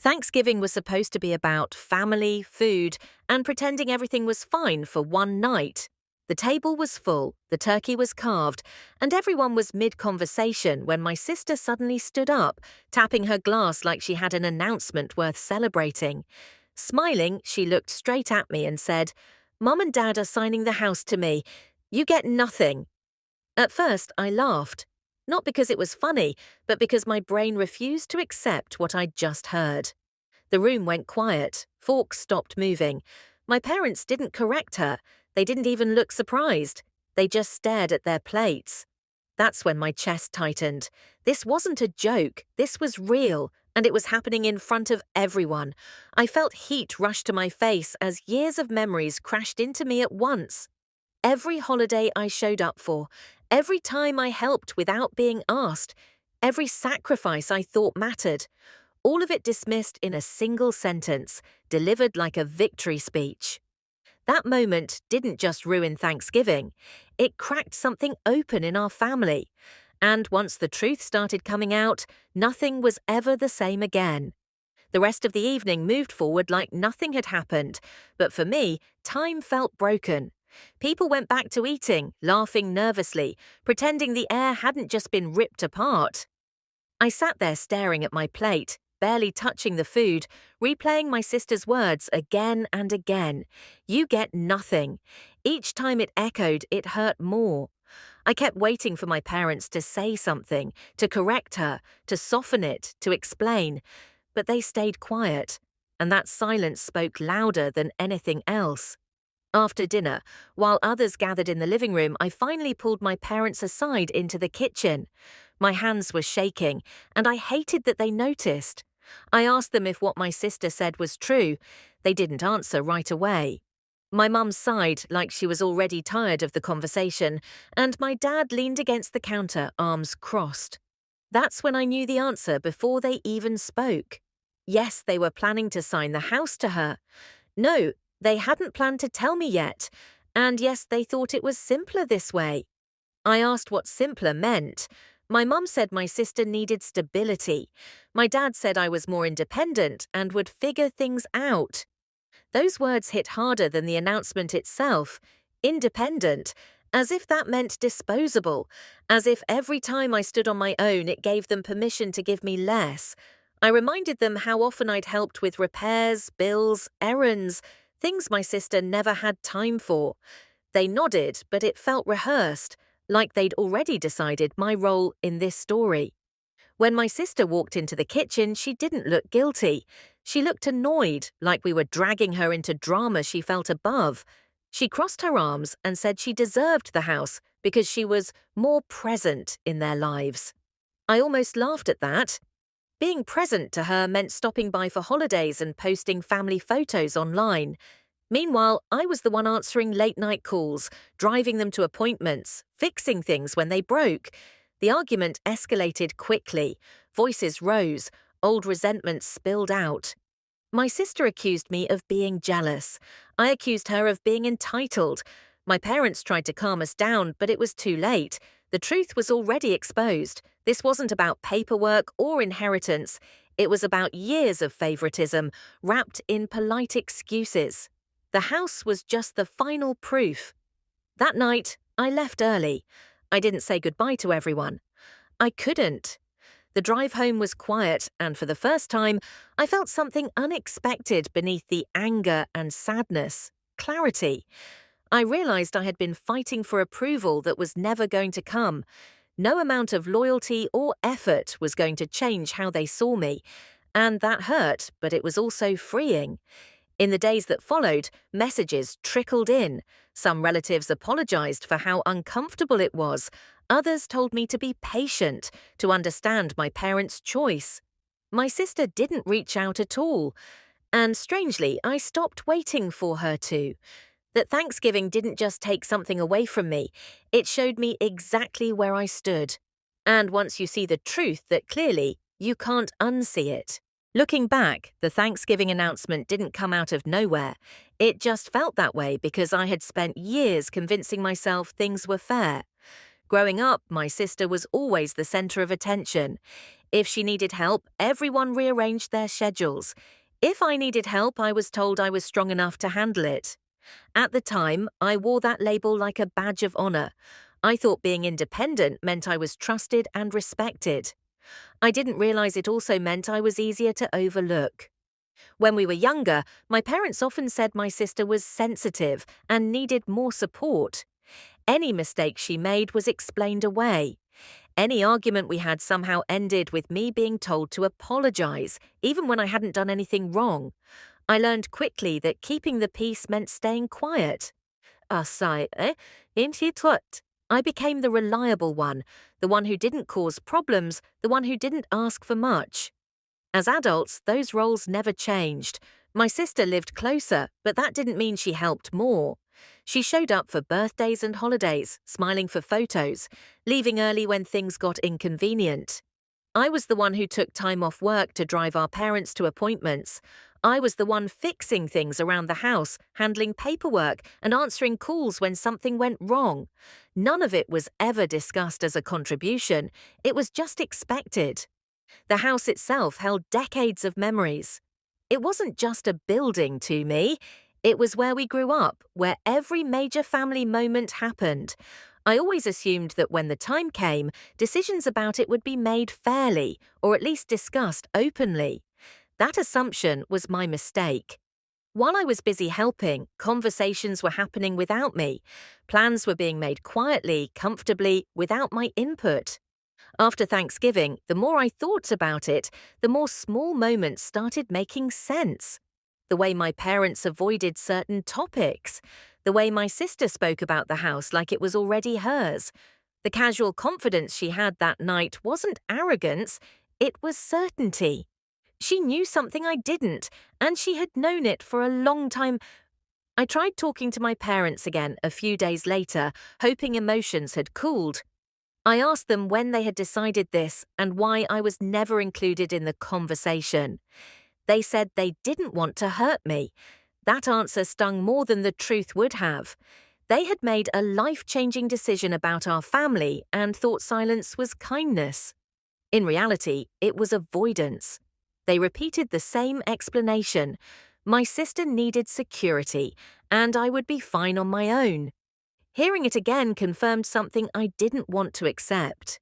Thanksgiving was supposed to be about family, food, and pretending everything was fine for one night. The table was full, the turkey was carved, and everyone was mid-conversation when my sister suddenly stood up, tapping her glass like she had an announcement worth celebrating. Smiling, she looked straight at me and said, "Mum and Dad are signing the house to me. You get nothing." At first, I laughed. Not because it was funny, but because my brain refused to accept what I'd just heard. The room went quiet. Forks stopped moving. My parents didn't correct her. They didn't even look surprised. They just stared at their plates. That's when my chest tightened. This wasn't a joke. This was real, and it was happening in front of everyone. I felt heat rush to my face as years of memories crashed into me at once. Every holiday I showed up for, every time I helped without being asked, every sacrifice I thought mattered, all of it dismissed in a single sentence, delivered like a victory speech. That moment didn't just ruin Thanksgiving, it cracked something open in our family. And once the truth started coming out, nothing was ever the same again. The rest of the evening moved forward like nothing had happened, but for me, time felt broken. People went back to eating, laughing nervously, pretending the air hadn't just been ripped apart. I sat there staring at my plate, barely touching the food, replaying my sister's words again and again. "You get nothing." Each time it echoed, it hurt more. I kept waiting for my parents to say something, to correct her, to soften it, to explain. But they stayed quiet, and that silence spoke louder than anything else. After dinner, while others gathered in the living room, I finally pulled my parents aside into the kitchen. My hands were shaking, and I hated that they noticed. I asked them if what my sister said was true. They didn't answer right away. My mum sighed like she was already tired of the conversation, and my dad leaned against the counter, arms crossed. That's when I knew the answer before they even spoke. Yes, they were planning to sign the house to her. No, they hadn't planned to tell me yet. And yes, they thought it was simpler this way. I asked what simpler meant. My mum said my sister needed stability. My dad said I was more independent and would figure things out. Those words hit harder than the announcement itself. Independent, as if that meant disposable, as if every time I stood on my own it gave them permission to give me less. I reminded them how often I'd helped with repairs, bills, errands, things my sister never had time for. They nodded, but it felt rehearsed, like they'd already decided my role in this story. When my sister walked into the kitchen, she didn't look guilty. She looked annoyed, like we were dragging her into drama she felt above. She crossed her arms and said she deserved the house because she was more present in their lives. I almost laughed at that. Being present to her meant stopping by for holidays and posting family photos online. Meanwhile, I was the one answering late-night calls, driving them to appointments, fixing things when they broke. The argument escalated quickly. Voices rose. Old resentments spilled out. My sister accused me of being jealous. I accused her of being entitled. My parents tried to calm us down, but it was too late. The truth was already exposed. This wasn't about paperwork or inheritance. It was about years of favoritism, wrapped in polite excuses. The house was just the final proof. That night, I left early. I didn't say goodbye to everyone. I couldn't. The drive home was quiet, and for the first time, I felt something unexpected beneath the anger and sadness. Clarity. I realized I had been fighting for approval that was never going to come. No amount of loyalty or effort was going to change how they saw me. And that hurt, but it was also freeing. In the days that followed, messages trickled in. Some relatives apologized for how uncomfortable it was. Others told me to be patient, to understand my parents' choice. My sister didn't reach out at all. And strangely, I stopped waiting for her to. That Thanksgiving didn't just take something away from me, it showed me exactly where I stood. And once you see the truth that clearly, you can't unsee it. Looking back, the Thanksgiving announcement didn't come out of nowhere. It just felt that way because I had spent years convincing myself things were fair. Growing up, my sister was always the center of attention. If she needed help, everyone rearranged their schedules. If I needed help, I was told I was strong enough to handle it. At the time, I wore that label like a badge of honor. I thought being independent meant I was trusted and respected. I didn't realize it also meant I was easier to overlook. When we were younger, my parents often said my sister was sensitive and needed more support. Any mistake she made was explained away. Any argument we had somehow ended with me being told to apologize, even when I hadn't done anything wrong. I learned quickly that keeping the peace meant staying quiet. I became the reliable one, the one who didn't cause problems, the one who didn't ask for much. As adults, those roles never changed. My sister lived closer, but that didn't mean she helped more. She showed up for birthdays and holidays, smiling for photos, leaving early when things got inconvenient. I was the one who took time off work to drive our parents to appointments. I was the one fixing things around the house, handling paperwork, and answering calls when something went wrong. None of it was ever discussed as a contribution. It was just expected. The house itself held decades of memories. It wasn't just a building to me. It was where we grew up, where every major family moment happened. I always assumed that when the time came, decisions about it would be made fairly, or at least discussed openly. That assumption was my mistake. While I was busy helping, conversations were happening without me. Plans were being made quietly, comfortably, without my input. After Thanksgiving, the more I thought about it, the more small moments started making sense. The way my parents avoided certain topics, the way my sister spoke about the house like it was already hers. The casual confidence she had that night wasn't arrogance, it was certainty. She knew something I didn't, and she had known it for a long time. I tried talking to my parents again a few days later, hoping emotions had cooled. I asked them when they had decided this and why I was never included in the conversation. They said they didn't want to hurt me. That answer stung more than the truth would have. They had made a life-changing decision about our family and thought silence was kindness. In reality, it was avoidance. They repeated the same explanation. My sister needed security, and I would be fine on my own. Hearing it again confirmed something I didn't want to accept.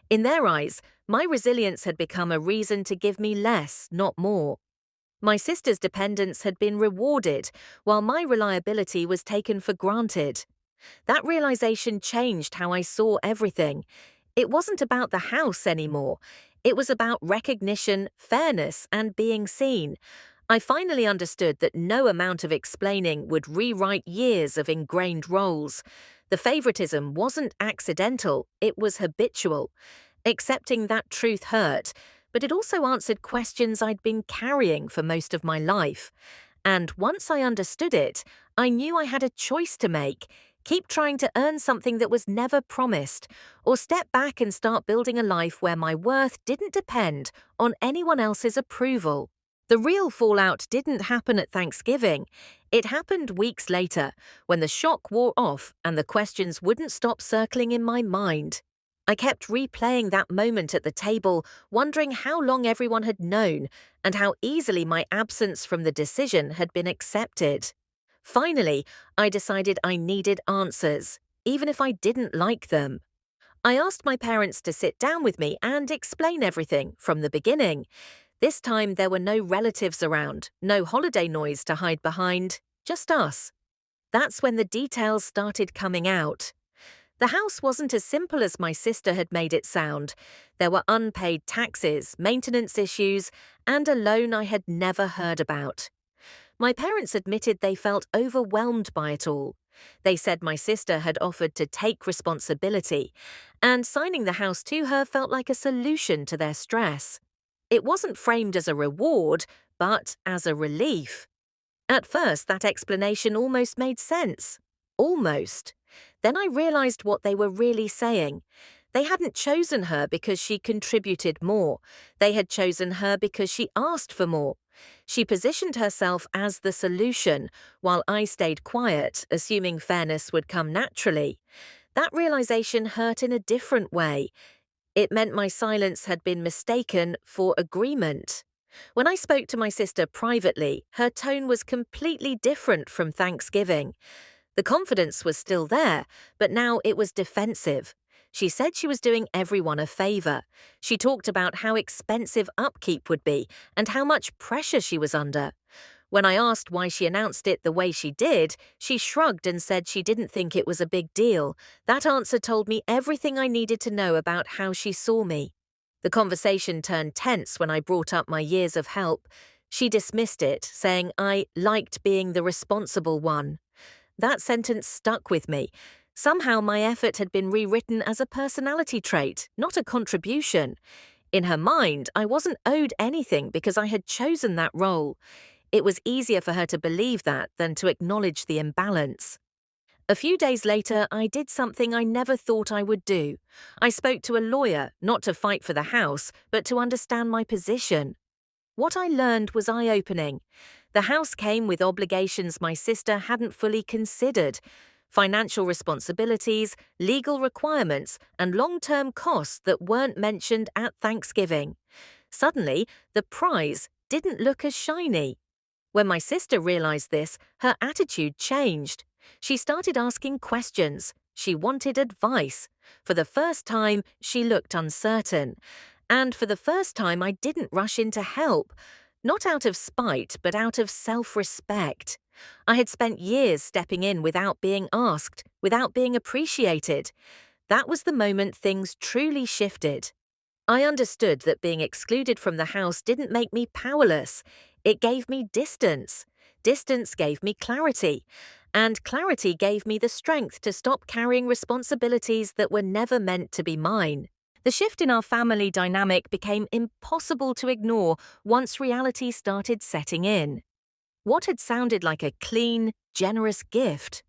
In their eyes, my resilience had become a reason to give me less, not more. My sister's dependence had been rewarded, while my reliability was taken for granted. That realization changed how I saw everything. It wasn't about the house anymore. It was about recognition, fairness, and being seen. I finally understood that no amount of explaining would rewrite years of ingrained roles. The favoritism wasn't accidental, it was habitual. Accepting that truth hurt, but it also answered questions I'd been carrying for most of my life. And once I understood it, I knew I had a choice to make. Keep trying to earn something that was never promised, or step back and start building a life where my worth didn't depend on anyone else's approval. The real fallout didn't happen at Thanksgiving. It happened weeks later, when the shock wore off and the questions wouldn't stop circling in my mind. I kept replaying that moment at the table, wondering how long everyone had known and how easily my absence from the decision had been accepted. Finally, I decided I needed answers, even if I didn't like them. I asked my parents to sit down with me and explain everything from the beginning. This time there were no relatives around, no holiday noise to hide behind, just us. That's when the details started coming out. The house wasn't as simple as my sister had made it sound. There were unpaid taxes, maintenance issues, and a loan I had never heard about. My parents admitted they felt overwhelmed by it all. They said my sister had offered to take responsibility, and signing the house to her felt like a solution to their stress. It wasn't framed as a reward, but as a relief. At first, that explanation almost made sense. Almost. Then I realized what they were really saying. They hadn't chosen her because she contributed more. They had chosen her because she asked for more. She positioned herself as the solution, while I stayed quiet, assuming fairness would come naturally. That realization hurt in a different way. It meant my silence had been mistaken for agreement. When I spoke to my sister privately, her tone was completely different from Thanksgiving. The confidence was still there, but now it was defensive. She said she was doing everyone a favor. She talked about how expensive upkeep would be and how much pressure she was under. When I asked why she announced it the way she did, she shrugged and said she didn't think it was a big deal. That answer told me everything I needed to know about how she saw me. The conversation turned tense when I brought up my years of help. She dismissed it, saying I liked being the responsible one. That sentence stuck with me. Somehow my effort had been rewritten as a personality trait, not a contribution. In her mind, I wasn't owed anything because I had chosen that role. It was easier for her to believe that than to acknowledge the imbalance. A few days later, I did something I never thought I would do. I spoke to a lawyer, not to fight for the house, but to understand my position. What I learned was eye-opening. The house came with obligations my sister hadn't fully considered: financial responsibilities, legal requirements, and long-term costs that weren't mentioned at Thanksgiving. Suddenly, the prize didn't look as shiny. When my sister realized this, her attitude changed. She started asking questions. She wanted advice. For the first time, she looked uncertain. And for the first time, I didn't rush in to help. Not out of spite, but out of self-respect. I had spent years stepping in without being asked, without being appreciated. That was the moment things truly shifted. I understood that being excluded from the house didn't make me powerless. It gave me distance. Distance gave me clarity. And clarity gave me the strength to stop carrying responsibilities that were never meant to be mine. The shift in our family dynamic became impossible to ignore once reality started setting in. What had sounded like a clean, generous gift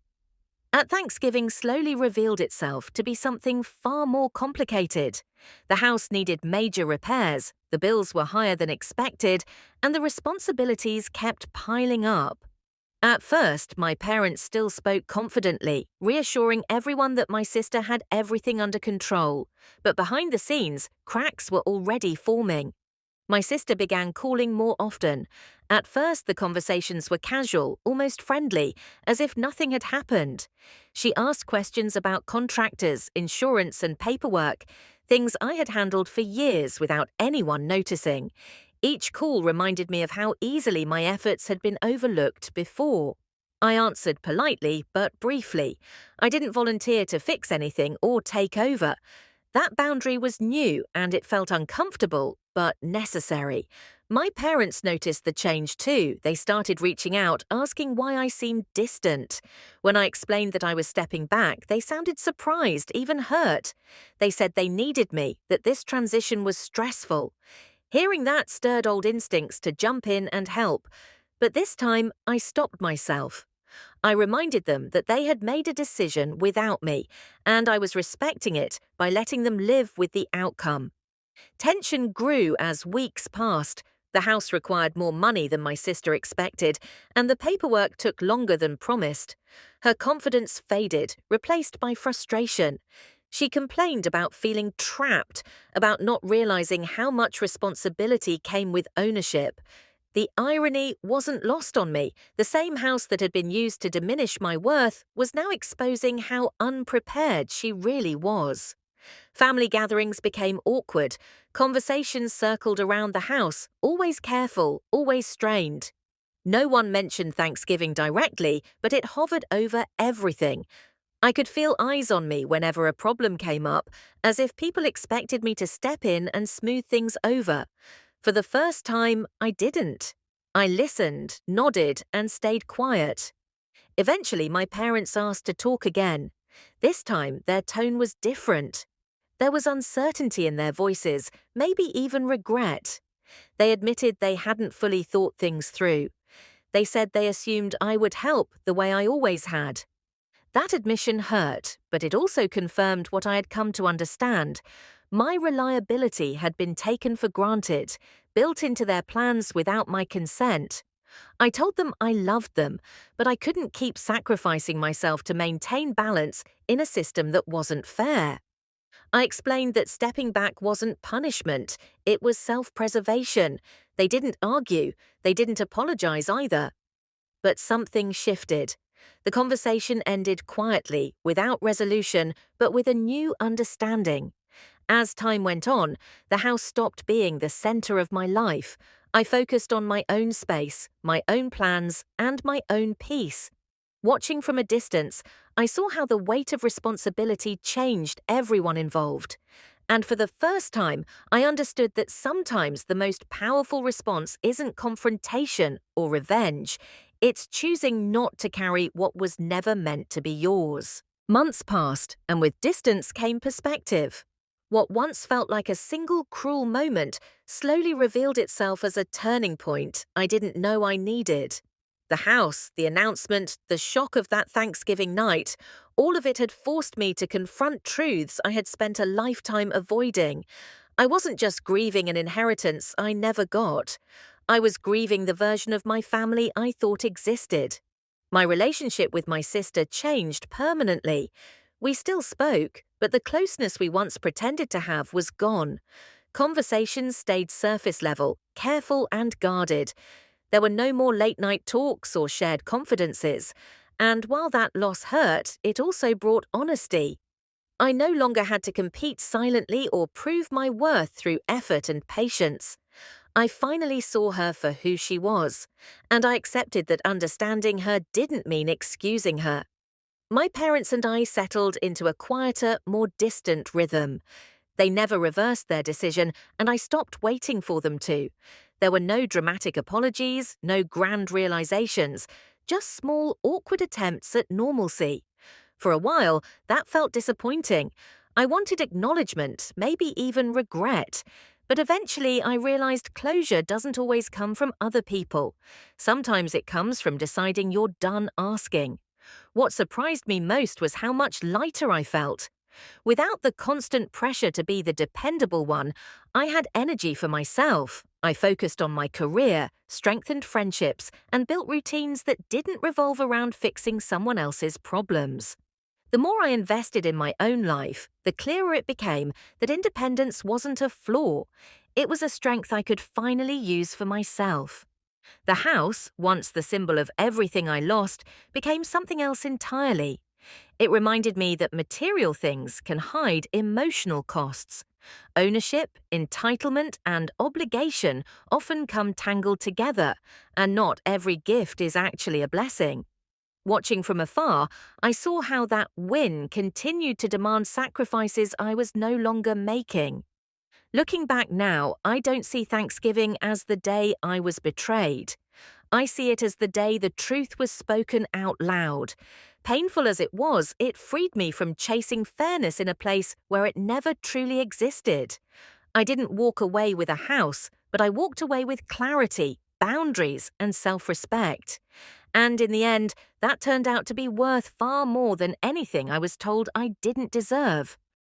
at Thanksgiving slowly revealed itself to be something far more complicated. The house needed major repairs, the bills were higher than expected, and the responsibilities kept piling up. At first, my parents still spoke confidently, reassuring everyone that my sister had everything under control. But behind the scenes, cracks were already forming. My sister began calling more often. At first, the conversations were casual, almost friendly, as if nothing had happened. She asked questions about contractors, insurance, and paperwork, things I had handled for years without anyone noticing. Each call reminded me of how easily my efforts had been overlooked before. I answered politely, but briefly. I didn't volunteer to fix anything or take over. That boundary was new and it felt uncomfortable, but necessary. My parents noticed the change too. They started reaching out, asking why I seemed distant. When I explained that I was stepping back, they sounded surprised, even hurt. They said they needed me, that this transition was stressful. Hearing that stirred old instincts to jump in and help. But this time, I stopped myself. I reminded them that they had made a decision without me, and I was respecting it by letting them live with the outcome. Tension grew as weeks passed. The house required more money than my sister expected, and the paperwork took longer than promised. Her confidence faded, replaced by frustration. She complained about feeling trapped, about not realizing how much responsibility came with ownership. The irony wasn't lost on me. The same house that had been used to diminish my worth was now exposing how unprepared she really was. Family gatherings became awkward. Conversations circled around the house, always careful, always strained. No one mentioned Thanksgiving directly, but it hovered over everything. I could feel eyes on me whenever a problem came up, as if people expected me to step in and smooth things over. For the first time, I didn't. I listened, nodded, and stayed quiet. Eventually, my parents asked to talk again. This time, their tone was different. There was uncertainty in their voices, maybe even regret. They admitted they hadn't fully thought things through. They said they assumed I would help the way I always had. That admission hurt, but it also confirmed what I had come to understand. My reliability had been taken for granted, built into their plans without my consent. I told them I loved them, but I couldn't keep sacrificing myself to maintain balance in a system that wasn't fair. I explained that stepping back wasn't punishment, it was self-preservation. They didn't argue, they didn't apologize either. But something shifted. The conversation ended quietly, without resolution, but with a new understanding. As time went on, the house stopped being the center of my life. I focused on my own space, my own plans, and my own peace. Watching from a distance, I saw how the weight of responsibility changed everyone involved. And for the first time, I understood that sometimes the most powerful response isn't confrontation or revenge. It's choosing not to carry what was never meant to be yours. Months passed, and with distance came perspective. What once felt like a single cruel moment slowly revealed itself as a turning point I didn't know I needed. The house, the announcement, the shock of that Thanksgiving night, all of it had forced me to confront truths I had spent a lifetime avoiding. I wasn't just grieving an inheritance I never got. I was grieving the version of my family I thought existed. My relationship with my sister changed permanently. We still spoke, but the closeness we once pretended to have was gone. Conversations stayed surface level, careful and guarded. There were no more late-night talks or shared confidences, and while that loss hurt, it also brought honesty. I no longer had to compete silently or prove my worth through effort and patience. I finally saw her for who she was, and I accepted that understanding her didn't mean excusing her. My parents and I settled into a quieter, more distant rhythm. They never reversed their decision, and I stopped waiting for them to. There were no dramatic apologies, no grand realizations, just small, awkward attempts at normalcy. For a while, that felt disappointing. I wanted acknowledgement, maybe even regret. But eventually, I realized closure doesn't always come from other people. Sometimes it comes from deciding you're done asking. What surprised me most was how much lighter I felt. Without the constant pressure to be the dependable one, I had energy for myself. I focused on my career, strengthened friendships, and built routines that didn't revolve around fixing someone else's problems. The more I invested in my own life, the clearer it became that independence wasn't a flaw. It was a strength I could finally use for myself. The house, once the symbol of everything I lost, became something else entirely. It reminded me that material things can hide emotional costs. Ownership, entitlement, and obligation often come tangled together, and not every gift is actually a blessing. Watching from afar, I saw how that win continued to demand sacrifices I was no longer making. Looking back now, I don't see Thanksgiving as the day I was betrayed. I see it as the day the truth was spoken out loud. Painful as it was, it freed me from chasing fairness in a place where it never truly existed. I didn't walk away with a house, but I walked away with clarity, boundaries, and self-respect. And in the end, that turned out to be worth far more than anything I was told I didn't deserve.